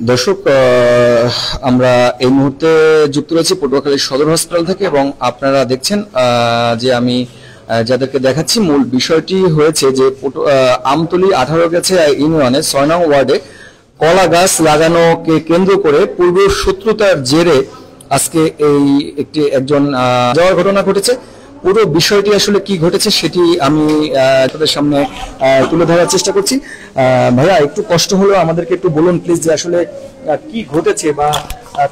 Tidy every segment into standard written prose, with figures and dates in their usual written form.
দর্শক, আমরা এই মুহূর্তে যুক্ত রয়েছি পটুয়াখালী সদর হসপিটাল থেকে এবং আপনারা দেখছেন যে আমি যাদেরকে দেখাচ্ছি মূল বিষয়টি হয়েছে যে আমতলী 18 গেছে ইউনিয়নে 6 নং ওয়ার্ডে কলা গাছ লাগানোকে কেন্দ্র করে পূর্ব শত্রুতার জেরে আজকে এই একজন যাওয়ার ঘটনা ঘটেছে। পুরো বিষয়টি আসলে কি ঘটেছে সেটি আমি আপনাদের সামনে তুলে ধরার চেষ্টা করছি। ভাইয়া, একটু কষ্ট হলো, আমাদেরকে একটু বলুন প্লিজ যে আসলে কি ঘটেছে বা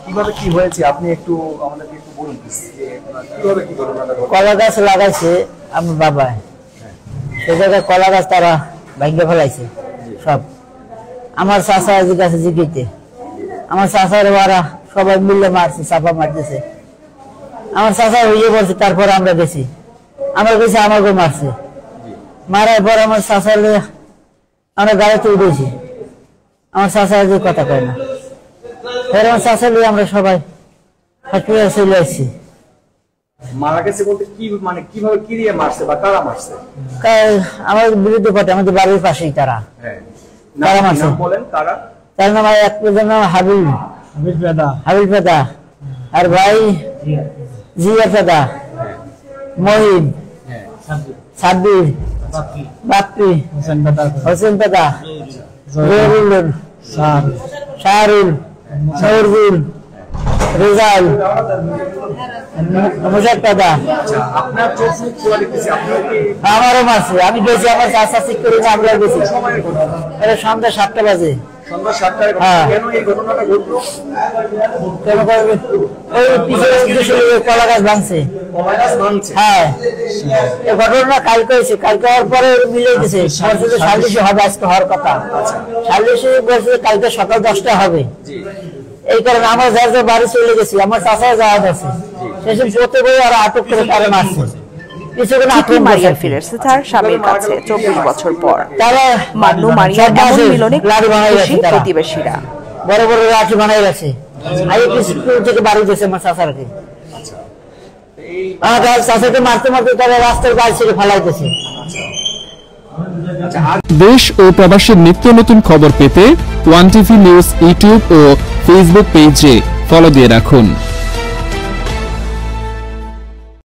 কিভাবে কি হয়েছে, আপনি একটু আমাদেরকে একটু বলুন প্লিজ যে কিভাবে কি ঘটনাটা ঘটেছে। কলা গাছ লাগাইছে আমার বাবা, সেই জায়গায় কলা গাছ তারা ভাঙ্গে ফেলাইছে সব। আমার চাষা গাছে জিগিতে আমার চাষার ওরা সবাই মিলে মারছে, চাপা মারতেছে। আমার চাষা হইয়ে পড়ছে, তারপরে আমরা গেছি, আমরা গেছি, আমাকে মারছে। মারার পর আমার চাষা আমরা গাড়িতে উঠেছি, আমার চাষা যে কথা কয় না। ফের আমার চাষা লিয়ে আমরা সবাই হসপিটালে চলে আসছি। মারা গেছে বলতে কি, মানে কিভাবে কি দিয়ে মারছে বা কারা মারছে? আমার বিরুদ্ধে পথে, আমাদের বাড়ির পাশেই তারা মারছে। বলেন কারা? তার নাম একজন নাম হাবিল পেদা, আর ভাই জিয়া পেদা, মহিন, সাব্বির, বাপ্পি, হোসেন পেদা, জহুরুল, শাহরুল, নজরুল, রেজাল, মুজাদ পেদা। আমারও মারছে, আমি গেছি, আমার চাষা ঠিক করে আমরা গেছি। এটা সন্ধ্যা 7টা বাজে। কলা গাছ ভাঙছে, হ্যাঁ। এই ঘটনা কালকে হয়েছে, কালকে হওয়ার পরে মিলে গেছে, সালিশি হবে আজকে হওয়ার কথা। সালিশি বলছে কালকে সকাল 10টা হবে। এই কারণে আমরা যার যার বাড়ি চলে গেছি, আমার চাষা যাওয়া গেছে, সেসব করতে গিয়ে আর আটক করে তারা মারছে। মারিয়া ফিরেছে তার স্বামীর কাছে 24 বছর পর। মান্নু মারিয়া এমন মিলনে খুশি প্রতিবেশীরা। বড় বড় লাঠি বানাই গেছে, স্কুল থেকে বাড়ি গেছে আমার চাচারকে। আমার চাচাকে মারতে মারতে তারা রাস্তার গাছ ছেড়ে ফেলাইতেছে। দেশ ও প্রবাসের নিত্য নতুন খবর পেতে ওয়ান টিভি নিউজ ইউটিউব ও ফেসবুক পেজে ফলো দিয়ে রাখুন।